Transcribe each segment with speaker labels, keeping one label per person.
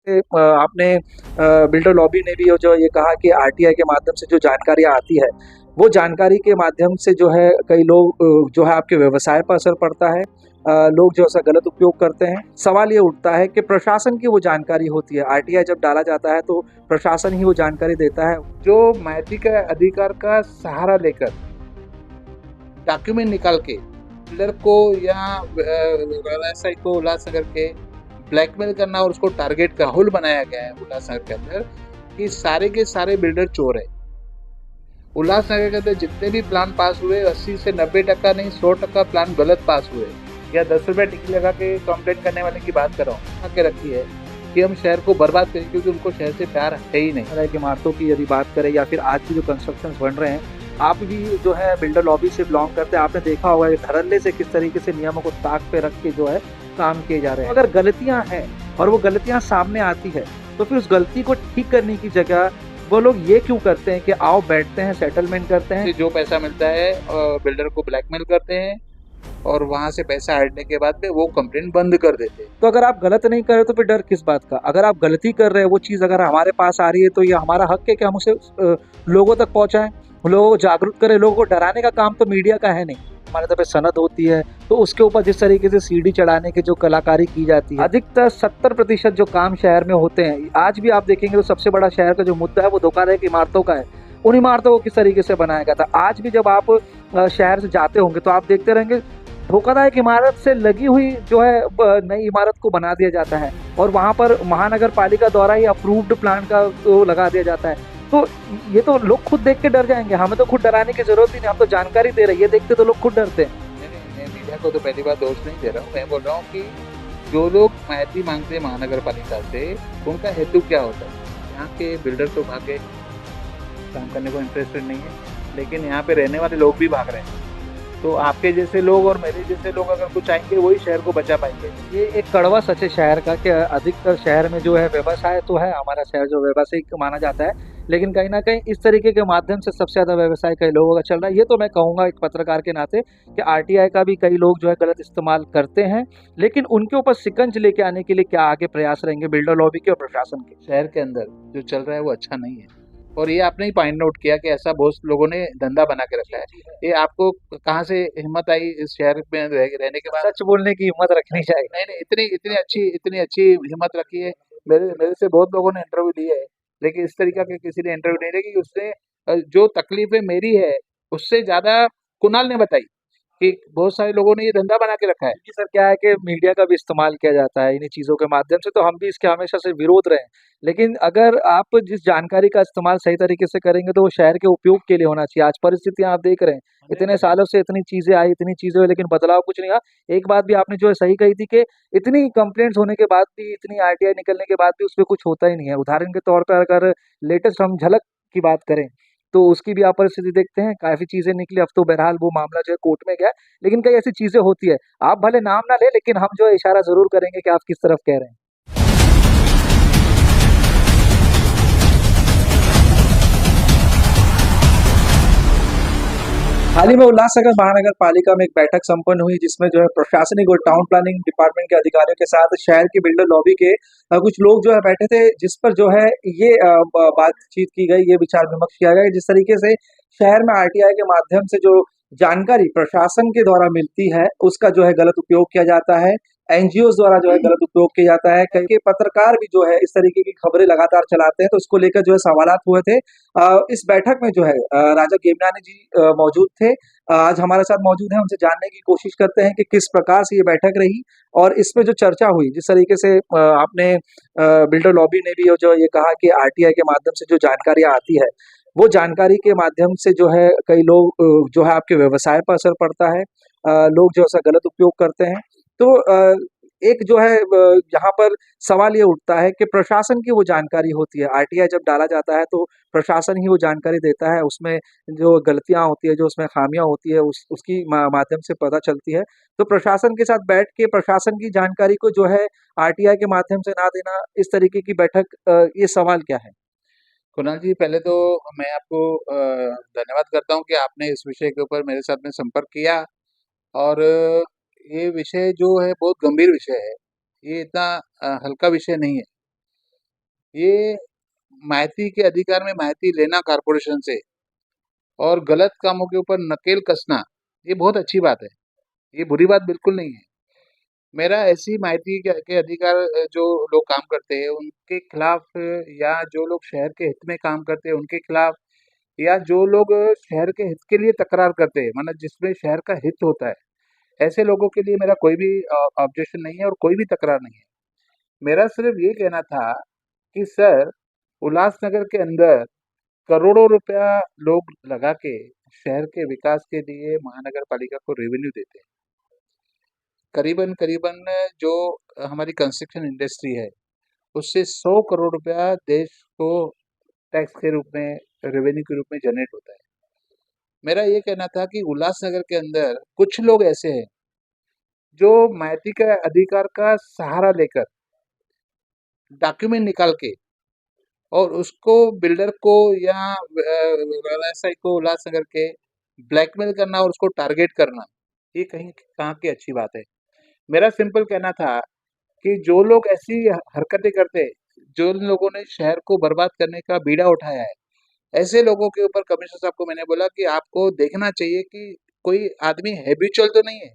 Speaker 1: आपने builder lobby ने भी जो ये कहा कि आरटीआई के माध्यम से जो जानकारियाँ आती है, वो जानकारी के माध्यम से जो है कई लोग जो है आपके व्यवसाय पर असर पड़ता है। लोग जो ऐसा गलत उपयोग करते हैं। सवाल ये उठता है कि प्रशासन की वो जानकारी होती है, आरटीआई जब डाला जाता है तो प्रशासन ही वो जानकारी देता है।
Speaker 2: जो नैतिक अधिकार का सहारा लेकर डॉक्यूमेंट निकाल के डीलर को या व्यवसायी को उल्लासनगर के ब्लैकमेल करना और उसको टारगेट का राहुल बनाया गया है उल्लासनगर के अंदर कि सारे के सारे बिल्डर चोर है। उल्लासनगर के अंदर जितने भी प्लान पास हुए 80 से 90% नहीं 100% प्लान गलत पास हुए। या 10 रुपये टिकट लगा के कंप्लेंट करने वाले की बात कर रहा हूँ आके रखी है कि हम शहर को बर्बाद करें क्योंकि उनको शहर से प्यार है ही नहीं।
Speaker 1: तरह की इमारतों की यदि बात करें या फिर आज की जो कंस्ट्रक्शन बन रहे हैं, आप भी जो है बिल्डर लॉबी से बिलोंग करते हैं, आपने देखा होगा कि धड़ल्ले से किस तरीके से नियमों को ताक पे रख के जो है काम किए जा रहे हैं। अगर गलतियां हैं और वो गलतियां सामने आती है तो फिर उस गलती को ठीक करने की जगह वो लोग ये क्यों करते हैं कि आओ बैठते हैं, सेटलमेंट करते हैं।
Speaker 2: जो पैसा मिलता है बिल्डर को ब्लैकमेल करते हैं और वहां से पैसा हटने के बाद में वो कंप्लेंट बंद कर देते हैं।
Speaker 1: तो अगर आप गलत नहीं कर रहे तो फिर डर किस बात का? अगर आप गलती कर रहे हैं, वो चीज़ अगर हमारे पास आ रही है तो ये हमारा हक है कि हम उसे लोगों तक पहुंचाएं, लोगों को जागरूक करें। लोगों को डराने का काम तो मीडिया का है नहीं। हमारे तरफ सनद होती है तो उसके ऊपर जिस तरीके से सीढ़ी चढ़ाने की जो कलाकारी की जाती है, अधिकतर 70% जो काम शहर में होते हैं, आज भी आप देखेंगे तो सबसे बड़ा शहर का जो मुद्दा है वो धोखाधड़ी इमारतों का है। उन इमारतों को किस तरीके से बनाया गया था। आज भी जब आप शहर से जाते होंगे तो आप देखते रहेंगे धोखादायक इमारत से लगी हुई जो है नई इमारत को बना दिया जाता है और वहाँ पर महानगर पालिका द्वारा ही अप्रूव्ड प्लान का वो लगा दिया जाता है। तो ये तो लोग खुद देख के डर जाएंगे, हमें तो खुद डराने की जरूरत ही नहीं, हम तो जानकारी दे रहे हैं, ये देखते तो लोग खुद डरते हैं।
Speaker 2: मैं मीडिया को तो पहली बार दोष नहीं दे रहा हूँ। मैं बोल रहा हूँ कि जो लोग माहिती मांगते हैं महानगर पालिका से उनका हेतु क्या होता है। यहाँ के बिल्डर तो भागे, काम करने को इंटरेस्टेड नहीं है, लेकिन यहाँ पे रहने वाले लोग भी भाग रहे हैं। तो आपके जैसे लोग और मेरे जैसे लोग अगर कुछ आएंगे वही शहर को बचा पाएंगे।
Speaker 1: ये एक कड़वा सच है शहर का कि अधिकतर शहर में जो है व्यवसाय तो है, हमारा शहर जो व्यवसायिक माना जाता है, लेकिन कहीं ना कहीं इस तरीके के माध्यम से सबसे ज्यादा व्यवसाय कई लोगों का चल रहा है। ये तो मैं कहूंगा एक पत्रकार के नाते कि आरटीआई का भी कई लोग जो है गलत इस्तेमाल करते हैं, लेकिन उनके ऊपर शिकंज लेके आने के लिए क्या आगे प्रयास रहेंगे बिल्डर लॉबी के और प्रशासन के?
Speaker 2: शहर के अंदर जो चल रहा है वो अच्छा नहीं है और ये आपने ही पॉइंट आउट किया कि ऐसा बहुत लोगों ने धंधा बना के रखा है। ये आपको कहाँ से हिम्मत आई इस शहर में रहने के बाद?
Speaker 1: सच बोलने की हिम्मत रखनी चाहिए।
Speaker 2: नहीं नहीं, इतनी अच्छी हिम्मत रखी है। मेरे मेरे से बहुत लोगों ने इंटरव्यू लिए है, लेकिन इस तरीका के किसी ने इंटरव्यू नहीं लिया कि उसने जो तकलीफें मेरी है उससे ज्यादा कुणाल ने बताई कि बहुत सारे लोगों ने ये धंधा बना के रखा है।
Speaker 1: कि सर क्या है कि मीडिया का भी इस्तेमाल किया जाता है इन्हीं चीज़ों के माध्यम से, तो हम भी इसके हमेशा से विरोध रहे हैं। लेकिन अगर आप जिस जानकारी का इस्तेमाल सही तरीके से करेंगे तो वो शहर के उपयोग के लिए होना चाहिए। आज परिस्थितियां आप देख रहे हैं, इतने सालों से इतनी चीजें आई, इतनी चीजें हुई, लेकिन बदलाव कुछ नहीं आया। एक बात भी आपने जो है सही कही थी कि इतनी कंप्लेंट्स होने के बाद भी, इतनी आरटीआई निकलने के बाद भी उस पर कुछ होता ही नहीं है। उदाहरण के तौर पर अगर लेटेस्ट हम झलक की बात करें तो उसकी भी आप परिस्थिति देखते हैं, काफी चीजें निकली। अब तो बहरहाल वो मामला जो है कोर्ट में गया, लेकिन कई ऐसी चीजें होती है। आप भले नाम ना ले, लेकिन हम जो है इशारा जरूर करेंगे कि आप किस तरफ कह रहे हैं। हाल ही में उल्लासनगर महानगर पालिका में एक बैठक संपन्न हुई जिसमें जो है प्रशासनिक और टाउन प्लानिंग डिपार्टमेंट के अधिकारियों के साथ शहर की बिल्डर लॉबी के कुछ लोग जो है बैठे थे, जिस पर जो है ये बातचीत की गई, ये विचार विमर्श किया गया कि जिस तरीके से शहर में आरटीआई के माध्यम से जो जानकारी प्रशासन के द्वारा मिलती है उसका जो है गलत उपयोग किया जाता है, एनजीओ द्वारा जो है गलत उपयोग किया जाता है। कई के पत्रकार भी जो है इस तरीके की खबरें लगातार चलाते हैं, तो उसको लेकर जो है सवालात हुए थे। इस बैठक में जो है राजा केमनानी जी मौजूद थे, आज हमारे साथ मौजूद हैं। उनसे जानने की कोशिश करते हैं कि किस प्रकार से ये बैठक रही और इसमें जो चर्चा हुई, जिस तरीके से आपने बिल्डर लॉबी ने भी जो ये कहा कि आरटीआई के माध्यम से जो जानकारियां आती है, वो जानकारी के माध्यम से जो है कई लोग जो है आपके व्यवसाय पर असर पड़ता है। लोग जो ऐसा गलत उपयोग करते हैं। तो एक जो है यहाँ पर सवाल ये उठता है कि प्रशासन की वो जानकारी होती है, आरटीआई जब डाला जाता है तो प्रशासन ही वो जानकारी देता है। उसमें जो गलतियाँ होती है, जो उसमें खामियां होती है, उसकी माध्यम से पता चलती है। तो प्रशासन के साथ बैठ के प्रशासन की जानकारी को जो है आरटीआई के माध्यम से ना देना, इस तरीके की बैठक, ये सवाल क्या है?
Speaker 2: कुणाल जी, पहले तो मैं आपको धन्यवाद करता हूँ कि आपने इस विषय के ऊपर मेरे साथ में संपर्क किया और ये विषय जो है बहुत गंभीर विषय है। ये इतना हल्का विषय नहीं है। ये माहिती के अधिकार में माहिती लेना कॉरपोरेशन से और गलत कामों के ऊपर नकेल कसना, ये बहुत अच्छी बात है। ये बुरी बात बिल्कुल नहीं है। मेरा ऐसी माहिती के अधिकार जो लोग काम करते हैं उनके खिलाफ, या जो लोग शहर के हित में काम करते हैं उनके खिलाफ, या जो लोग शहर के हित के लिए तकरार करते हैं, मतलब जिसमें शहर का हित होता है, ऐसे लोगों के लिए मेरा कोई भी ऑब्जेक्शन नहीं है और कोई भी तकरार नहीं है। मेरा सिर्फ ये कहना था कि सर, उल्लासनगर के अंदर करोड़ों रुपया लोग लगा के शहर के विकास के लिए महानगर पालिका को रेवेन्यू देते हैं। करीबन करीबन जो हमारी कंस्ट्रक्शन इंडस्ट्री है, उससे 100 करोड़ रुपया देश को टैक्स के रूप में, रेवेन्यू के रूप में जनरेट होता है। मेरा ये कहना था कि उल्लासनगर के अंदर कुछ लोग ऐसे हैं जो माइती का अधिकार का सहारा लेकर डॉक्यूमेंट निकाल के और उसको बिल्डर को या व्यवसायी को उल्लासनगर के ब्लैकमेल करना और उसको टारगेट करना, ये कहीं कहाँ की अच्छी बात है। मेरा सिंपल कहना था कि जो लोग ऐसी हरकतें करते, जो लोगों ने शहर को बर्बाद करने का बीड़ा उठाया है, ऐसे लोगों के ऊपर कमिश्नर साहब को मैंने बोला कि आपको देखना चाहिए कि कोई आदमी हैबिचुअल तो नहीं है,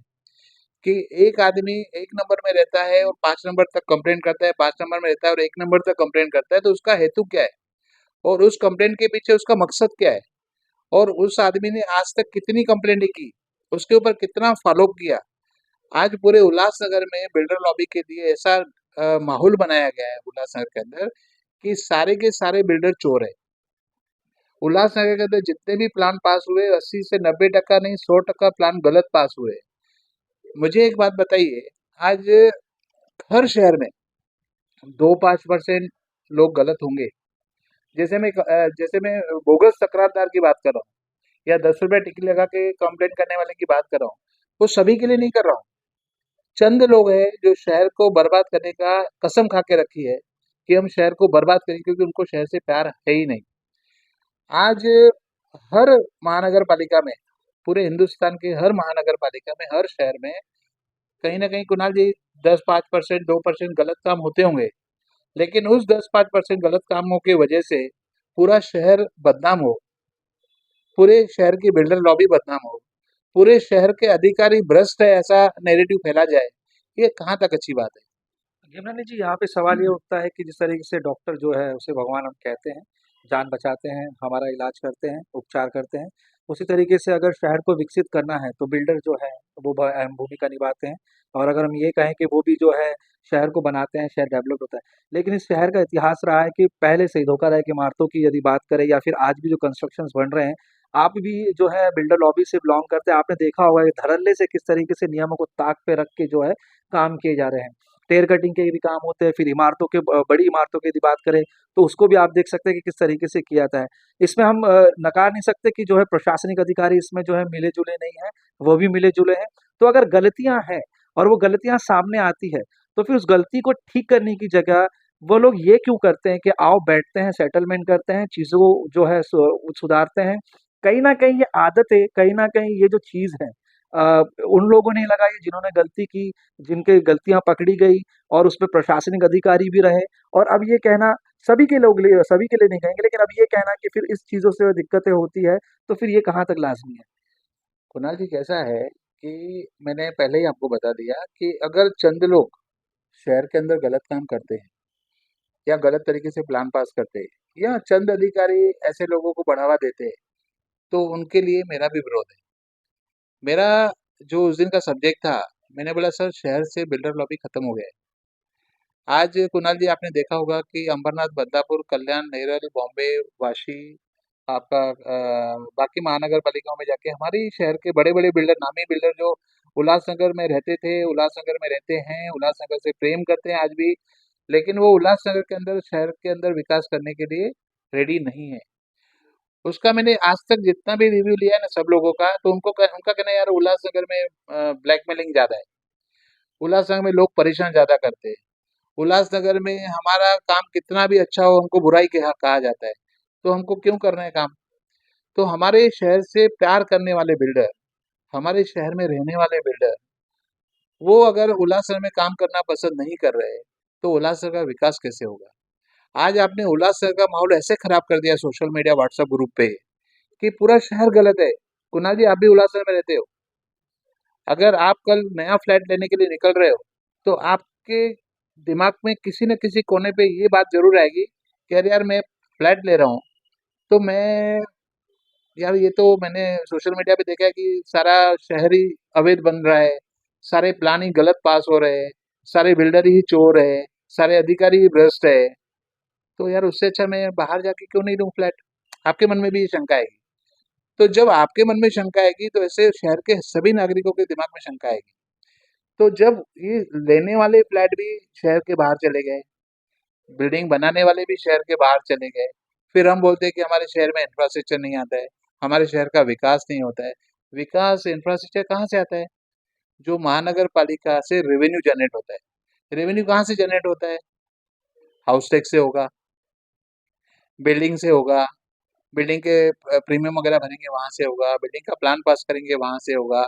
Speaker 2: कि एक आदमी 1 नंबर में रहता है और 5 नंबर तक कंप्लेंट करता है, 5 नंबर में रहता है और 1 नंबर तक कंप्लेंट करता है, तो उसका हेतु क्या है? और उस कंप्लेंट के पीछे उसका मकसद क्या है? और उस आदमी ने आज तक कितनी कंप्लेंटें की? उसके ऊपर कितना फॉलो किया? आज पूरे उल्लासनगर में बिल्डर लॉबी के लिए ऐसा माहौल बनाया गया है उल्लासनगर के अंदर कि सारे के सारे बिल्डर चोर है। उल्लासनगर के अंदर जितने भी प्लान पास हुए 80 से 90% नहीं, 100% प्लान गलत पास हुए। मुझे एक बात बताइए, आज हर शहर में 2-5% लोग गलत होंगे। जैसे मैं बोगस तकरारदार की बात कर रहा हूँ, या 10 रुपए टिकट लगा के कंप्लेंट करने वाले की बात कर रहा हूँ, वो सभी के लिए नहीं कर रहा हूँ। चंद लोग हैं जो शहर को बर्बाद करने का कसम खा के रखी है कि हम शहर को बर्बाद करेंगे, क्योंकि उनको शहर से प्यार है ही नहीं। आज हर महानगर पालिका में, पूरे हिंदुस्तान के हर महानगर पालिका में, हर शहर में कहीं ना कहीं, कुणाल जी, 10-5%, 2% गलत काम होते होंगे, लेकिन उस 10-5% गलत कामों की वजह से पूरा शहर बदनाम हो, पूरे शहर की बिल्डर लॉबी बदनाम हो, पूरे शहर के अधिकारी भ्रष्ट है, ऐसा नैरेटिव फैला जाए, ये कहाँ तक अच्छी बात
Speaker 1: यमुना जी, यहाँ पे सवाल ये
Speaker 2: है?
Speaker 1: उठता है कि जिस तरीके से डॉक्टर जो है उसे भगवान हम कहते हैं, जान बचाते हैं, हमारा इलाज करते हैं, उपचार करते हैं, उसी तरीके से अगर शहर को विकसित करना है तो बिल्डर जो है वो अहम भूमिका निभाते हैं। और अगर हम ये कहें कि वो भी जो है शहर को बनाते हैं, शहर डेवलप होता है। लेकिन इस शहर का इतिहास रहा है कि पहले से ही धोखाधड़ी इमारतों की यदि बात करें या फिर आज भी जो कंस्ट्रक्शंस बन रहे हैं, आप भी जो है बिल्डर लॉबी से बिलोंग करते हैं, आपने देखा होगा कि धड़ल्ले से किस तरीके से नियमों को ताक पे रख के जो है काम किए जा रहे हैं। टेर कटिंग के भी काम होते हैं, फिर इमारतों के बड़ी इमारतों की यदि बात करें तो उसको भी आप देख सकते हैं कि किस तरीके से किया जाता है। इसमें हम नकार नहीं सकते कि जो है प्रशासनिक अधिकारी इसमें जो है मिले-जुले नहीं हैं, वो भी मिले-जुले हैं। तो अगर गलतियाँ हैं और वो गलतियाँ सामने आती है, तो फिर उस गलती को ठीक करने की जगह वो लोग ये क्यों करते हैं कि आओ बैठते हैं, सेटलमेंट करते हैं, चीज़ों को जो है सुधारते हैं। कहीं न कहीं ये आदतें, कहीं न कहीं ये जो चीज़ है उन लोगों ने लगाई जिन्होंने गलती की, जिनके गलतियाँ पकड़ी गई और उसपे प्रशासनिक अधिकारी भी रहे। और अब ये कहना सभी के लिए नहीं कहेंगे, लेकिन अब ये कहना कि फिर इस चीज़ों से दिक्कतें होती है, तो फिर ये कहाँ तक लाज़मी है?
Speaker 2: कुणाल जी, कैसा है कि मैंने पहले ही आपको बता दिया कि अगर चंद लोग शहर के अंदर गलत काम करते हैं या गलत तरीके से प्लान पास करते हैं, या चंद अधिकारी ऐसे लोगों को बढ़ावा देते हैं, तो उनके लिए मेरा भी विरोध है। मेरा जो उस दिन का सब्जेक्ट था, मैंने बोला सर, शहर से बिल्डर लॉबी खत्म हो गया है। आज कुणाल जी, आपने देखा होगा कि अंबरनाथ, बदलापुर, कल्याण, नेरल, बॉम्बे, वाशी, आपका बाकी महानगर पालिकाओं में जाके हमारी शहर के बड़े बड़े बिल्डर, नामी बिल्डर जो उल्लासनगर में रहते थे, उल्लासनगर में रहते हैं, उल्लासनगर से प्रेम करते हैं आज भी, लेकिन वो उल्लासनगर के अंदर, शहर के अंदर विकास करने के लिए रेडी नहीं है। उसका मैंने आज तक जितना भी रिव्यू लिया है ना सब लोगों का, तो उनका कहना है, यार उल्लासनगर में ब्लैकमेलिंग ज्यादा है, उल्लासनगर में लोग परेशान ज्यादा करते हैं, उल्लासनगर में हमारा काम कितना भी अच्छा हो, हमको बुराई कहा जाता है, तो हमको क्यों करना है काम? तो हमारे शहर से प्यार करने वाले बिल्डर, हमारे शहर में रहने वाले बिल्डर, वो अगर उल्लासनगर में काम करना पसंद नहीं कर रहे, तो उल्लासनगर का विकास कैसे होगा? आज आपने उल्लासनगर का माहौल ऐसे खराब कर दिया सोशल मीडिया व्हाट्सएप ग्रुप पे कि पूरा शहर गलत है। कुणाल जी, आप भी उल्लासनगर में रहते हो। अगर आप कल नया फ्लैट लेने के लिए निकल रहे हो तो आपके दिमाग में किसी न किसी कोने पे ये बात जरूर आएगी कि अरे यार, मैं फ्लैट ले रहा हूँ तो मैं, यार ये तो मैंने सोशल मीडिया पे देखा है कि सारा शहर ही अवैध बन रहा है, सारे प्लान ही गलत पास हो रहे हैं, सारे बिल्डर ही चोर है, सारे अधिकारी ही भ्रष्ट है। तो यार उससे अच्छा मैं बाहर जाके क्यों नहीं लूँ फ्लैट। आपके मन में भी ये शंका आएगी। तो जब आपके मन में शंका आएगी तो ऐसे शहर के सभी नागरिकों के दिमाग में शंका आएगी। तो जब ये लेने वाले फ्लैट भी शहर के बाहर चले गए, बिल्डिंग बनाने वाले भी शहर के बाहर चले गए, फिर हम बोलते हैं कि हमारे शहर में इंफ्रास्ट्रक्चर नहीं आता है, हमारे शहर का विकास नहीं होता है। विकास इंफ्रास्ट्रक्चर कहाँ से आता है? जो महानगर पालिका से रेवेन्यू जनरेट होता है। रेवेन्यू कहाँ से जनरेट होता है? हाउस टैक्स से होगा, बिल्डिंग से होगा, बिल्डिंग के प्रीमियम वगैरह भरेंगे वहां से होगा, बिल्डिंग का प्लान पास करेंगे वहां से होगा।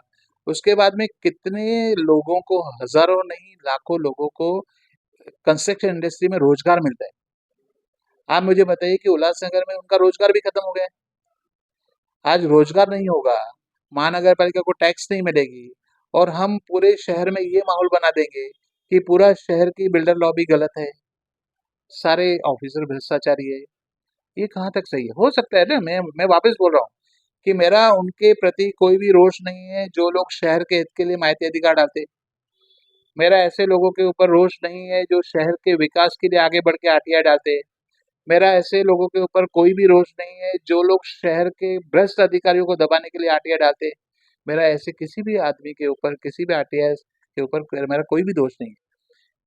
Speaker 2: उसके बाद में कितने लोगों को, हजारों नहीं लाखों लोगों को कंस्ट्रक्शन इंडस्ट्री में रोजगार मिलता है। आप मुझे बताइए कि उल्लासनगर में उनका रोजगार भी खत्म हो गया है। आज रोजगार नहीं होगा, महानगर पालिका को टैक्स नहीं मिलेगी, और हम पूरे शहर में ये माहौल बना देंगे कि पूरा शहर की बिल्डर लॉबी गलत है, सारे ऑफिसर भ्रष्टाचारी है। ये कहाँ तक सही है? हो सकता है ना, मैं वापस बोल रहा हूँ कि मेरा उनके प्रति कोई भी रोष नहीं है जो लोग शहर के हित के लिए माइती अधिकार डालते। मेरा ऐसे लोगों के ऊपर रोष नहीं है जो शहर के विकास के लिए आगे बढ़ के आरटीआई डालते। मेरा ऐसे लोगों के ऊपर कोई भी रोष नहीं है जो लोग शहर के भ्रष्ट अधिकारियों को दबाने के लिए आरटीआई डालते। मेरा ऐसे किसी भी आदमी के ऊपर, किसी भी आरटीआई के ऊपर मेरा कोई भी दोष नहीं है।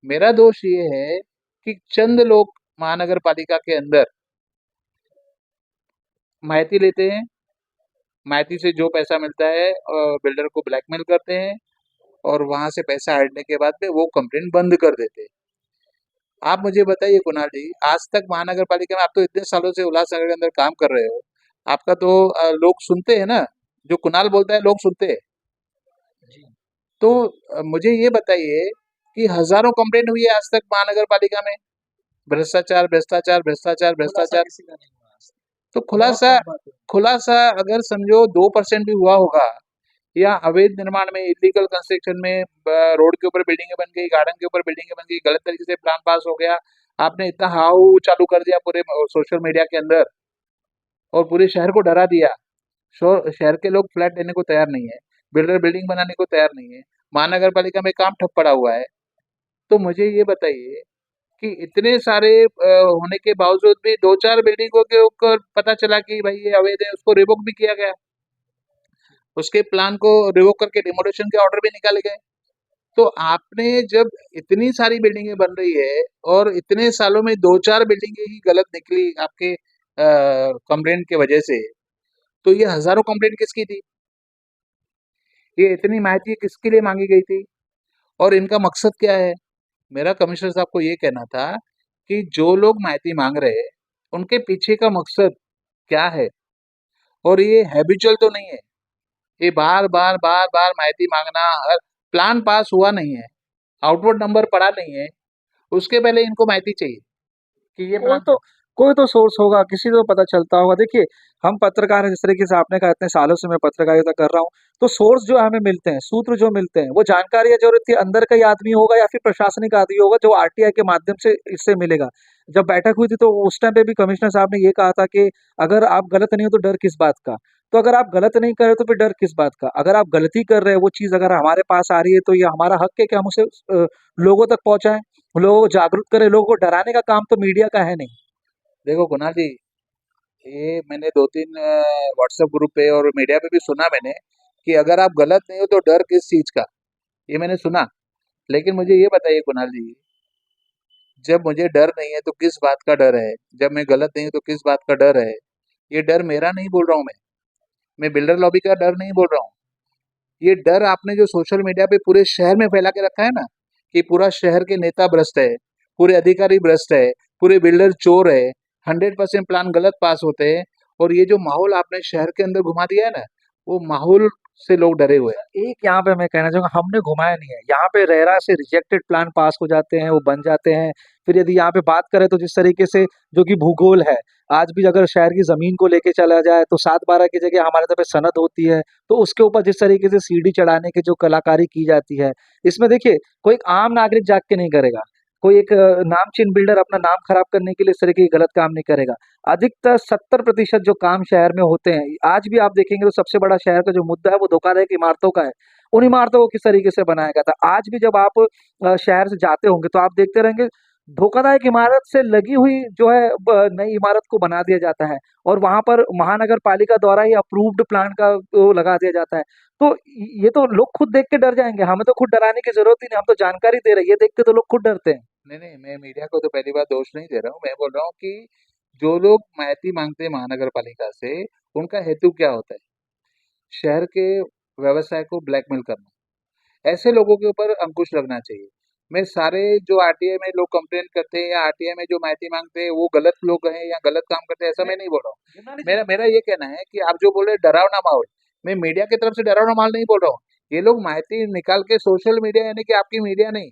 Speaker 2: मेरा दोष ये है कि चंद लोग महानगर पालिका के अंदर माहिती लेते हैं, माहिती से जो पैसा मिलता है बिल्डर को ब्लैकमेल करते हैं, और वहां से पैसा हटने के बाद में वो कंप्लेंट बंद कर देते हैं। आप मुझे बताइए कुणाल जी, आज तक महानगर पालिका में आप तो इतने सालों से उल्लासनगर के अंदर काम कर रहे हो, आपका तो लोग सुनते हैं ना, जो कुणाल बोलता है लोग सुनते हैं। तो मुझे ये बताइए कि हजारों कंप्लेंट हुई है आज तक महानगर पालिका में, भ्रष्टाचार भ्रष्टाचार भ्रष्टाचार भ्रष्टाचार। तो खुलासा, खुलासा अगर समझो 2% भी हुआ होगा, या अवैध निर्माण में, इलीगल कंस्ट्रक्शन में, रोड के ऊपर बिल्डिंगें बन गई, गार्डन के ऊपर बिल्डिंगें बन गई, गलत तरीके से प्लान पास हो गया, आपने इतना हाउ चालू कर दिया पूरे सोशल मीडिया के अंदर और पूरे शहर को डरा दिया। शहर के लोग फ्लैट लेने को तैयार नहीं है, बिल्डर बिल्डिंग बनाने को तैयार नहीं है, महानगर पालिका में काम ठप पड़ा हुआ है। तो मुझे ये बताइए कि इतने सारे होने के बावजूद भी 2-4 बिल्डिंगों के ऊपर पता चला कि भाई ये अवैध है, उसको रिवोक भी किया गया, उसके प्लान को रिवोक करके डिमोलिशन के ऑर्डर भी निकाले गए। तो आपने जब इतनी सारी बिल्डिंगें बन रही है और इतने सालों में 2-4 बिल्डिंगें ही गलत निकली आपके कंप्लेंट के वजह से, तो ये हजारों कंप्लेंट किसकी थी? ये इतनी माहिती किसके लिए मांगी गई थी और इनका मकसद क्या है? मेरा कमिश्नर साहब को ये कहना था कि जो लोग माहिती मांग रहे हैं उनके पीछे का मकसद क्या है, और ये हैबिचुअल तो नहीं है। ये बार बार बार बार माहिती मांगना, प्लान पास हुआ नहीं है, आउटवर्ड नंबर पड़ा नहीं है, उसके पहले इनको माहिती चाहिए कि ये
Speaker 1: कोई तो कोई तो सोर्स होगा, किसी को पता चलता होगा। देखिए, हम पत्रकार हैं, जिस तरीके से आपने कहा इतने सालों से मैं पत्रकारिता कर रहा हूँ, तो सोर्स जो हमें मिलते हैं, सूत्र जो मिलते हैं, वो जानकारी या ज़रूरत के अंदर का ही आदमी होगा या फिर प्रशासनिक आदमी होगा जो आरटीआई के माध्यम से इससे मिलेगा। जब बैठक हुई थी तो उस टाइम पे भी कमिश्नर साहब ने ये कहा था कि अगर आप गलत नहीं हो तो डर किस बात का? तो अगर आप गलत नहीं कर रहे तो फिर डर किस बात का? अगर आप गलती कर रहे हैं, वो चीज़ अगर हमारे पास आ रही है तो ये हमारा हक है कि हम उसे लोगों तक पहुँचाएँ, लोगों को जागरूक करें। लोगों को डराने का काम तो मीडिया का है नहीं।
Speaker 2: देखो कुणाल जी, ये मैंने 2-3 व्हाट्सएप ग्रुप पे और मीडिया पे भी सुना मैंने कि अगर आप गलत नहीं हो तो डर किस चीज का, ये मैंने सुना। लेकिन मुझे ये बताइए कुणाल जी, जब मुझे डर नहीं है तो किस बात का डर है? जब मैं गलत नहीं हूं तो किस बात का डर है? ये डर मेरा नहीं बोल रहा हूँ मैं बिल्डर लॉबी का डर नहीं बोल रहा हूँ। ये डर आपने जो सोशल मीडिया पे पूरे शहर में फैला के रखा है ना, कि पूरा शहर के नेता भ्रष्ट है, पूरे अधिकारी भ्रष्ट है, पूरे बिल्डर चोर है, 100% प्लान गलत पास होते हैं, और ये जो माहौल आपने शहर के अंदर घुमा दिया है ना, वो माहौल से लोग डरे हुए हैं।
Speaker 1: एक यहाँ पे मैं कहना चाहूँगा, हमने घुमाया नहीं है। यहाँ पे रेरा से रिजेक्टेड प्लान पास हो जाते हैं, वो बन जाते हैं। फिर यदि यहाँ पे बात करें तो जिस तरीके से जो कि भूगोल है, आज भी अगर शहर की ज़मीन को लेके चला जाए तो 7/12 की जगह हमारे तरफ पे सनद होती है। तो उसके ऊपर जिस तरीके से सीढ़ी चढ़ाने की जो कलाकारी की जाती है, इसमें देखिए कोई एक आम नागरिक जाग के नहीं करेगा। कोई एक नामचीन बिल्डर अपना नाम खराब करने के लिए इस तरह की गलत काम नहीं करेगा। अधिकतर 70% जो काम शहर में होते हैं, आज भी आप देखेंगे तो सबसे बड़ा शहर का जो मुद्दा है वो धोखाधड़ी इमारतों का है। उन इमारतों को किस तरीके से बनाया गया था। आज भी जब आप शहर से जाते होंगे तो आप देखते रहेंगे धोखादायक इमारत से लगी हुई जो है नई इमारत को बना दिया जाता है और वहां पर महानगर पालिका द्वारा ही अप्रूव्ड प्लान का वो लगा दिया जाता है। तो ये तो लोग खुद देख के डर जाएंगे, हमें तो खुद डराने की जरूरत ही नहीं, हम तो जानकारी दे रहे हैं, ये देखते तो लोग खुद डरते हैं।
Speaker 2: नहीं नहीं, मैं मीडिया को तो पहली बार दोष नहीं दे रहा हूँ। मैं बोल रहा हूँ कि जो लोग माहिती मांगते हैं महानगर पालिका से, उनका हेतु क्या होता है? शहर के व्यवसाय को ब्लैकमेल करना। ऐसे लोगों के ऊपर अंकुश लगना चाहिए। मैं सारे जो आरटीआई में लोग कंप्लेन करते हैं या आरटीआई में जो माहिती मांगते हैं वो गलत लोग हैं या गलत काम करते हैं, ऐसा मैं नहीं बोल रहा हूँ। मेरा मेरा ये कहना है कि आप जो बोल रहे हैं डरावना माहौल, मैं मीडिया की तरफ से डरावना माहौल नहीं बोल रहा हूँ। ये लोग माहिती निकाल के सोशल मीडिया, यानी कि आपकी मीडिया नहीं,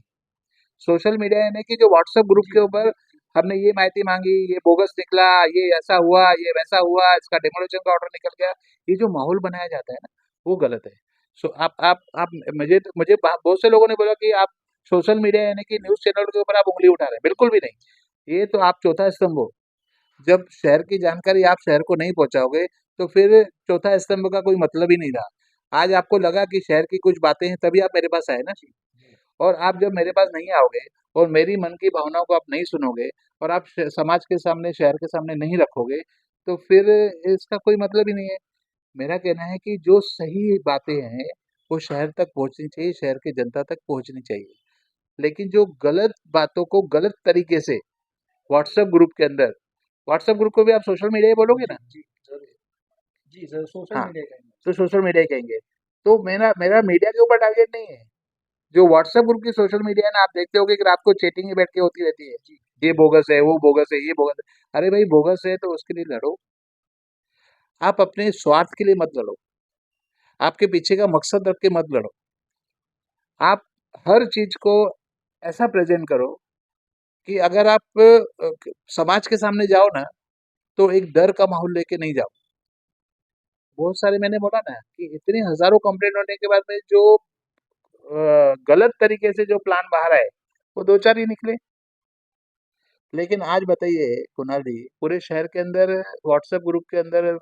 Speaker 2: सोशल मीडिया यानी कि जो व्हाट्सएप ग्रुप के ऊपर हमने ये माहिती मांगी, ये बोगस निकला, ये ऐसा हुआ, ये वैसा हुआ, इसका डेमोलिशन का ऑर्डर निकल गया, ये जो माहौल बनाया जाता है ना, वो गलत है। सो आप मुझे बहुत से लोगों ने बोला कि आप सोशल मीडिया यानी कि न्यूज़ चैनल के ऊपर आप उँगली उठा रहे हैं, बिल्कुल भी नहीं। ये तो आप चौथा स्तंभ हो। जब शहर की जानकारी आप शहर को नहीं पहुँचाओगे, तो फिर चौथा स्तंभ का कोई मतलब ही नहीं रहा। आज आपको लगा कि शहर की कुछ बातें हैं, तभी आप मेरे पास आए ना। और आप जब मेरे पास नहीं आओगे और मेरी मन की भावनाओं को आप नहीं सुनोगे और आप समाज के सामने, शहर के सामने नहीं रखोगे, तो फिर इसका कोई मतलब ही नहीं है। मेरा कहना है कि जो सही बातें हैं वो शहर तक पहुंचनी चाहिए, शहर की जनता तक पहुंचनी चाहिए। लेकिन जो गलत बातों को गलत तरीके से व्हाट्सएप ग्रुप के अंदर, व्हाट्सएप ग्रुप को भी आप सोशल मीडिया ही बोलोगे ना?
Speaker 1: जी जरूर। जी सर, सोशल
Speaker 2: हाँ,
Speaker 1: मीडिया का।
Speaker 2: तो सोशल मीडिया ही कहेंगे। तो मेरा मेरा मीडिया के ऊपर टारगेट नहीं है। जो व्हाट्सएप ग्रुप की सोशल मीडिया है ना, आप देखते होगे कि रात को चैटिंग ही बैठ के होती रहती है। ये बोगस है, वो बोगस है, ये बोगस है। अरे भाई, बोगस है तो उसके लिए लड़ो। आप अपने स्वार्थ के लिए मत लड़ो। आपके पीछे का मकसद रख के मत लड़ो। आप हर चीज को ऐसा प्रेजेंट करो कि अगर आप समाज के सामने जाओ ना, तो एक डर का माहौल लेके नहीं जाओ। बहुत सारे, मैंने बोला ना कि इतने हजारों कंप्लेंट होने के बाद में जो गलत तरीके से जो प्लान बाहर आए, वो दो चार ही निकले। लेकिन आज बताइए कुणाल जी, पूरे शहर के अंदर व्हाट्सएप ग्रुप के अंदर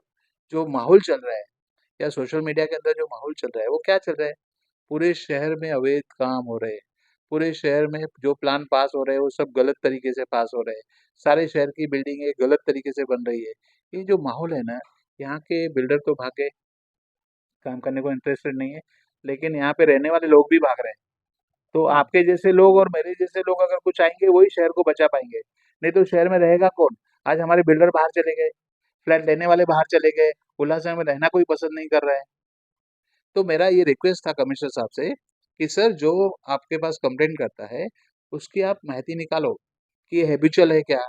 Speaker 2: जो माहौल चल रहा है या सोशल मीडिया के अंदर जो माहौल चल रहा है, वो क्या चल रहा है? पूरे शहर में अवैध काम हो रहे हैं। पूरे शहर में जो प्लान पास हो रहे हैं वो सब गलत तरीके से पास हो रहे हैं। सारे शहर की बिल्डिंगें गलत तरीके से बन रही है। ये जो माहौल है ना, यहाँ के बिल्डर तो भाग गए, काम करने को इंटरेस्टेड नहीं है, लेकिन यहाँ पे रहने वाले लोग भी भाग रहे हैं। तो आपके जैसे लोग और मेरे जैसे लोग अगर कुछ आएंगे, वही शहर को बचा पाएंगे। नहीं तो शहर में रहेगा कौन? आज हमारे बिल्डर बाहर चले गए, फ्लैट लेने वाले बाहर चले गए, उल्लासनगर में रहना कोई पसंद नहीं कर रहा है। तो मेरा ये रिक्वेस्ट था कमिश्नर साहब से कि सर, जो आपके पास कंप्लेंट करता है उसकी आप माहिती निकालो कि ये हैबिचुअल है क्या,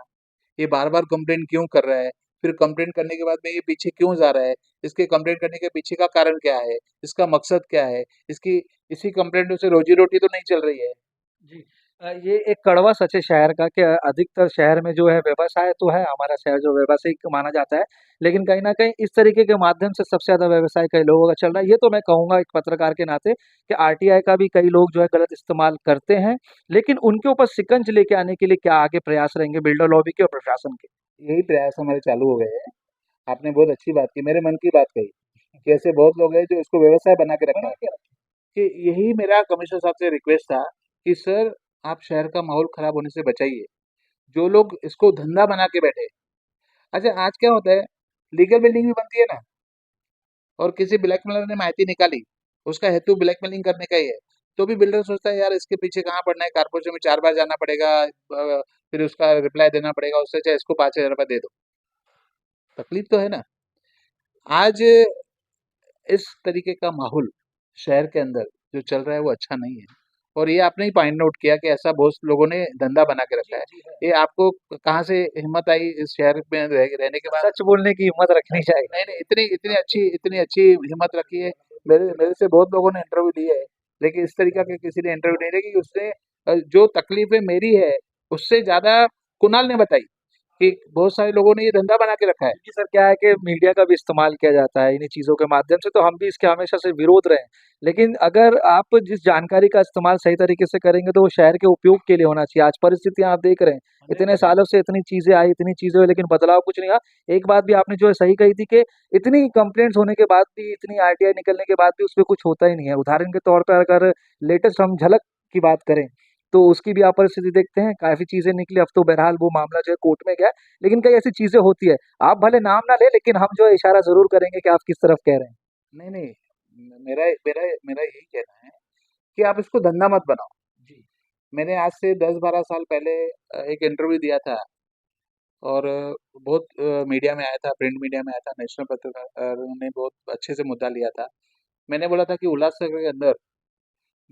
Speaker 2: ये बार बार कंप्लेंट क्यों कर रहा है, फिर कंप्लेंट करने के बाद में ये पीछे क्यों जा रहा है, इसके कंप्लेंट करने के पीछे का कारण क्या है, इसका मकसद क्या है, इसकी इसी कंप्लेंट से रोजी रोटी तो नहीं चल रही है।
Speaker 1: जी। ये एक कड़वा सच है शहर का कि अधिकतर शहर में जो है व्यवसाय तो है, हमारा शहर जो व्यावसायिक माना जाता है, लेकिन कहीं न कहीं इस तरीके के माध्यम से सबसे ज़्यादा व्यवसाय कई लोगों का चल रहा है। ये तो मैं कहूँगा एक पत्रकार के नाते कि आरटीआई का भी कई लोग जो है गलत इस्तेमाल करते हैं, लेकिन उनके ऊपर शिकंज लेके आने के लिए क्या आगे प्रयास रहेंगे बिल्डर लॉबी के और प्रशासन के?
Speaker 2: यही प्रयास हमारे चालू हो गए हैं। आपने बहुत अच्छी बात की, मेरे मन की बात कही कि ऐसे बहुत लोग हैं जो इसको व्यवसाय बना के रखा है। कि यही मेरा कमिश्नर साहब से रिक्वेस्ट था कि सर, आप शहर का माहौल खराब होने से बचाइए। जो लोग इसको धंधा बना के बैठे, अच्छा आज क्या होता है, लीगल बिल्डिंग भी बनती है ना, और किसी ब्लैकमेलर ने माहिती निकाली, उसका हेतु ब्लैकमेलिंग करने का ही है, तो भी बिल्डर सोचता है यार इसके पीछे कहाँ पड़ना है, कारपोरेशन में 4 बार जाना पड़ेगा, फिर उसका रिप्लाई देना पड़ेगा, उससे चाहे इसको 5,000 रुपये दे दो। तकलीफ तो है ना। आज इस तरीके का माहौल शहर के अंदर जो चल रहा है वो अच्छा नहीं है। और ये आपने ही पॉइंट नोट किया कि ऐसा बहुत लोगों ने धंधा बना के रखा है। ये आपको कहाँ से हिम्मत आई इस शहर में रहने के बाद?
Speaker 1: सच बोलने की हिम्मत रखनी चाहिए।
Speaker 2: नहीं नहीं, इतनी इतनी अच्छी हिम्मत रखी है मेरे मेरे से बहुत लोगों ने इंटरव्यू लिए है, लेकिन इस तरीका के किसी ने इंटरव्यू नहीं लिया कि उसने जो तकलीफें मेरी है, उससे ज़्यादा कुणाल ने बताई कि बहुत सारे लोगों ने ये धंधा बना के रखा है।
Speaker 1: क्योंकि सर क्या है कि मीडिया का भी इस्तेमाल किया जाता है इन्हीं चीज़ों के माध्यम से, तो हम भी इसके हमेशा से विरोध रहे हैं। लेकिन अगर आप जिस जानकारी का इस्तेमाल सही तरीके से करेंगे तो वो शहर के उपयोग के लिए होना चाहिए। आज परिस्थितियाँ आप देख रहे हैं, इतने सालों से इतनी चीज़ें आई, इतनी चीज़ें हुई, लेकिन बदलाव कुछ नहीं आया। एक बात भी आपने जो है सही कही थी कि इतनी कंप्लेंट्स होने के बाद भी, इतनी आरटीआई निकलने के बाद भी उसपे कुछ होता ही नहीं है। उदाहरण के तौर पर अगर लेटेस्ट हम झलक की बात करें, तो उसकी भी आप परिस्थिति देखते हैं, काफ़ी चीज़ें निकली। अब तो बहरहाल वो मामला जो है कोर्ट में गया है, लेकिन कई ऐसी चीज़ें होती है। आप भले नाम ना लें, लेकिन हम जो है इशारा ज़रूर करेंगे कि आप किस तरफ कह रहे हैं।
Speaker 2: नहीं, नहीं, मेरा मेरा मेरा यही कहना है कि आप इसको धंधा मत बनाओ।
Speaker 1: जी,
Speaker 2: मैंने आज से 10-12 साल पहले एक इंटरव्यू दिया था और बहुत मीडिया में आया था, प्रिंट मीडिया में आया था, नेशनल पत्रकार ने बहुत अच्छे से मुद्दा लिया था। मैंने बोला था कि उल्लासनगर के अंदर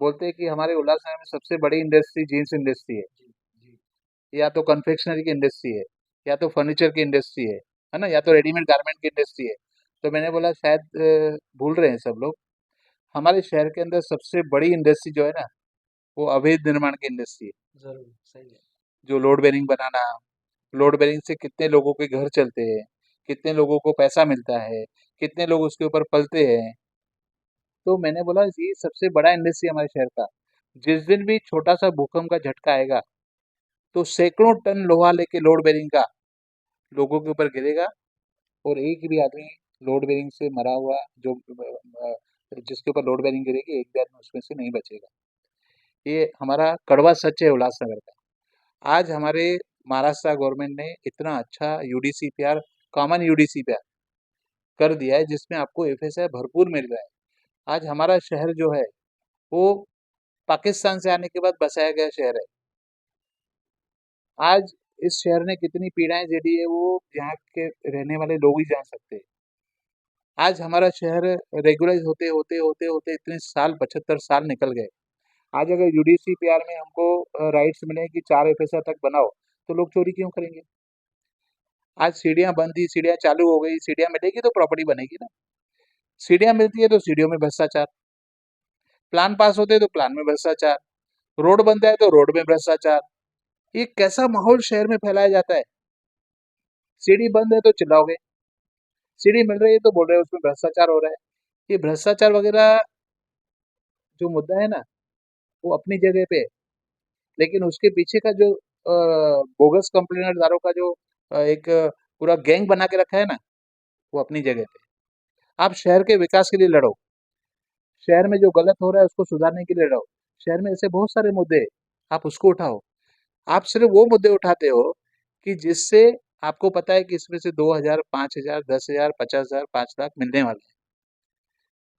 Speaker 2: बोलते हैं कि हमारे उल्लासनगर में सबसे बड़ी इंडस्ट्री जीन्स इंडस्ट्री है,
Speaker 1: जी, जी।
Speaker 2: या तो कन्फेक्शनरी की इंडस्ट्री है, या तो फर्नीचर की इंडस्ट्री है ना? या तो रेडीमेड गारमेंट की इंडस्ट्री है। तो मैंने बोला शायद भूल रहे हैं सब लोग, हमारे शहर के अंदर सबसे बड़ी इंडस्ट्री जो है ना, वो अवैध निर्माण की इंडस्ट्री है।
Speaker 1: ज़रूर, सही है।
Speaker 2: जो लोड बेरिंग बनाना, लोड बेरिंग से कितने लोगों के घर चलते हैं, कितने लोगों को पैसा मिलता है, कितने लोग उसके ऊपर पलते हैं। तो मैंने बोला ये सबसे बड़ा इंडस्ट्री हमारे शहर का। जिस दिन भी छोटा-सा भूकंप का झटका आएगा, तो सैकड़ों टन लोहा लेके लोड बेरिंग का लोगों के ऊपर गिरेगा और एक भी आदमी लोड बेरिंग से मरा हुआ जो जिसके ऊपर लोड बेरिंग गिरेगी, एक भी आदमी उसमें से नहीं बचेगा। ये हमारा कड़वा सच है उल्लासनगर का। आज हमारे महाराष्ट्र गवर्नमेंट ने इतना अच्छा यूडीसीपीआर, कॉमन यूडीसीपीआर कर दिया है जिसमें आपको एफएसआई भरपूर मिल रहा है। आज हमारा शहर जो है वो पाकिस्तान से आने के बाद बसाया गया शहर है। आज इस शहर ने कितनी पीड़ाएं झेली है वो यहाँ के रहने वाले लोग ही जान सकते हैं। आज हमारा शहर रेगुलाइज होते होते होते होते इतने साल 75 साल निकल गए। आज अगर यूडीसीपीआर में हमको राइट्स मिले कि 4 एफएसआई तक बनाओ, तो लोग चोरी क्यों करेंगे? आज सीढ़ियाँ बंद थी, सीढ़ियाँ चालू हो गई, सीढ़ियाँ मिलेगी तो प्रॉपर्टी बनेगी ना। सीढ़ियाँ मिलती है तो सीढ़ियों में भ्रष्टाचार, प्लान पास होते हैं तो प्लान में भ्रष्टाचार, रोड बनता है तो रोड में भ्रष्टाचार। ये कैसा माहौल शहर में फैलाया जाता है? सीढ़ी बंद है तो चिल्लाओगे, सीढ़ी मिल रही है तो बोल रहे हो उसमें भ्रष्टाचार हो रहा है। ये भ्रष्टाचार वगैरह जो मुद्दा है ना, वो अपनी जगह पे है, लेकिन उसके पीछे का जो बोगस कंप्लेंटदारों का जो एक पूरा गैंग बना के रखा है ना, वो अपनी जगह पे है। आप शहर के विकास के लिए लड़ो, शहर में जो गलत हो रहा है उसको सुधारने के लिए लड़ो। शहर में ऐसे बहुत सारे मुद्दे हैं, आप उसको उठाओ। आप सिर्फ वो मुद्दे उठाते हो कि जिससे आपको पता है कि इसमें से 2000, 5000, 10,000, 50,000, 5 लाख मिलने वाले हैं।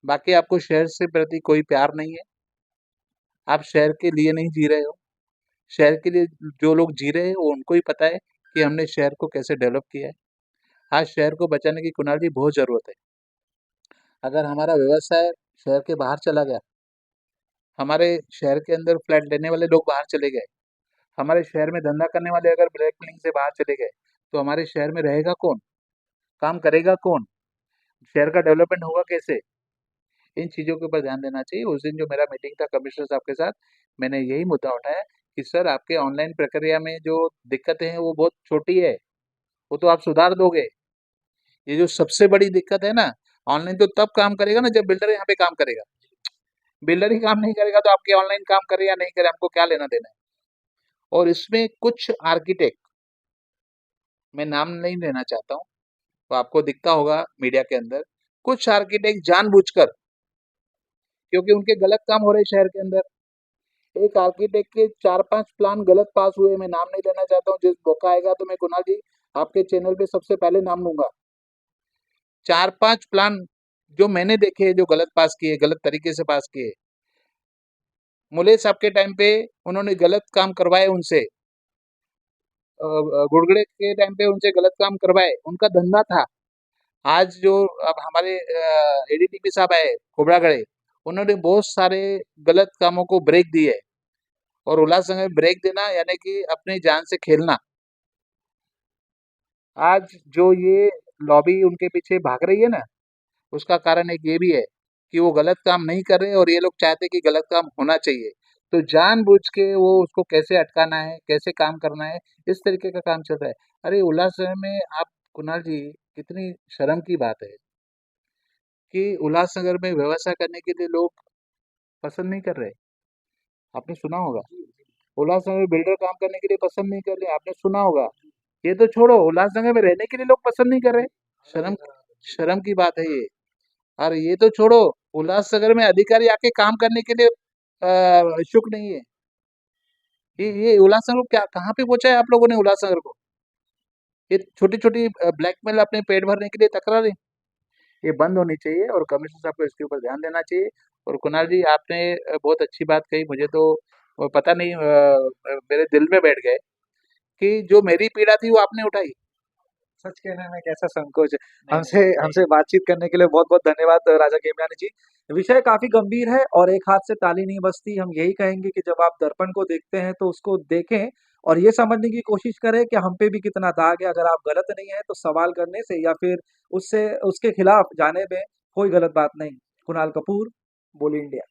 Speaker 2: बाकी आपको शहर से प्रति कोई प्यार नहीं है। आप शहर के लिए नहीं जी रहे हो। शहर के लिए जो लोग जी रहे हैं वो उनको ही पता है कि हमने शहर को कैसे डेवलप किया है। आज शहर को बचाने की कुणाल जी बहुत ज़रूरत है। अगर हमारा व्यवसाय शहर के बाहर चला गया, हमारे शहर के अंदर फ्लैट लेने वाले लोग बाहर चले गए, हमारे शहर में धंधा करने वाले अगर ब्लैक मनी से बाहर चले गए, तो हमारे शहर में रहेगा कौन? काम करेगा कौन? शहर का डेवलपमेंट होगा कैसे? इन चीज़ों के ऊपर ध्यान देना चाहिए। उस दिन जो मेरा मीटिंग था कमिश्नर साहब के साथ, मैंने यही मुद्दा उठाया कि सर आपके ऑनलाइन प्रक्रिया में जो दिक्कतें हैं वो बहुत छोटी है, वो तो आप सुधार दोगे। ये जो सबसे बड़ी दिक्कत है ना, ऑनलाइन तो तब काम करेगा ना जब बिल्डर यहाँ पे काम करेगा। बिल्डर ही काम नहीं करेगा तो आपके ऑनलाइन काम करे या नहीं करे हमको क्या लेना-देना है? और इसमें कुछ आर्किटेक्ट, मैं नाम नहीं लेना चाहता हूँ, तो आपको दिखता होगा मीडिया के अंदर, कुछ आर्किटेक्ट जानबूझकर, क्योंकि उनके गलत काम हो रहे हैं शहर के अंदर। एक आर्किटेक्ट के 4-5 प्लान गलत पास हुए, मैं नाम नहीं लेना चाहता हूँ, जिस मौका आएगा तो मैं कुणाल जी आपके चैनल पे सबसे पहले नाम लूँगा। 4-5 प्लान जो मैंने देखे जो गलत पास किए, गलत तरीके से पास किए। मुले साहब के टाइम पे उन्होंने गलत काम करवाए उनसे। गुड़गड़े के टाइम पे उनसे गलत काम करवाए, उनका धंधा था। आज जो अब हमारे एडीटीपी साहब आए, खोबरागड़े, उन्होंने बहुत सारे गलत कामों को ब्रेक दिए और उल्लासनगर में ब्रेक देना यानी कि अपनी जान से खेलना। आज जो ये लॉबी उनके पीछे भाग रही है ना, उसका कारण एक ये भी है कि वो गलत काम नहीं कर रहे और ये लोग चाहते कि गलत काम होना चाहिए। तो जानबूझ के वो उसको कैसे अटकाना है, कैसे काम करना है, इस तरीके का काम चल रहा है। अरे उल्लासनगर में आप कुणाल जी, कितनी शर्म की बात है कि उल्लासनगर में व्यवसाय करने के लिए लोग पसंद नहीं कर रहे। आपने सुना होगा, उल्लासनगर में बिल्डर काम करने के लिए पसंद नहीं कर रहे, आपने सुना होगा। ये तो छोड़ो, उल्लासनगर में रहने के लिए लोग पसंद नहीं कर रहे। शर्म शर्म की बात है ये। और ये तो छोड़ो, उल्लासनगर में अधिकारी आके काम करने के लिए इच्छुक नहीं है। ये उल्लासनगर को क्या कहाँ पे पहुंचा है आप लोगों ने उल्लासनगर को? ये छोटी-छोटी ब्लैकमेल अपने पेट भरने के लिए तकरारें, ये बंद होनी चाहिए और कमिश्नर साहब को इसके ऊपर ध्यान देना चाहिए। और कुणाल जी, आपने बहुत अच्छी बात कही, मुझे तो पता नहीं, मेरे दिल में बैठ गए कि जो मेरी पीड़ा थी वो आपने उठाई।
Speaker 1: सच कहने में कैसा संकोच है। हमसे हमसे बातचीत करने के लिए बहुत-बहुत धन्यवाद राजा खेमयानी जी। विषय काफ़ी गंभीर है और एक हाथ से ताली नहीं बजती। हम यही कहेंगे कि जब आप दर्पण को देखते हैं तो उसको देखें और ये समझने की कोशिश करें कि हम पे भी कितना दाग है। अगर आप गलत नहीं हैं तो सवाल करने से या फिर उससे उसके खिलाफ जाने में कोई गलत बात नहीं। कुणाल कपूर, बोल इंडिया।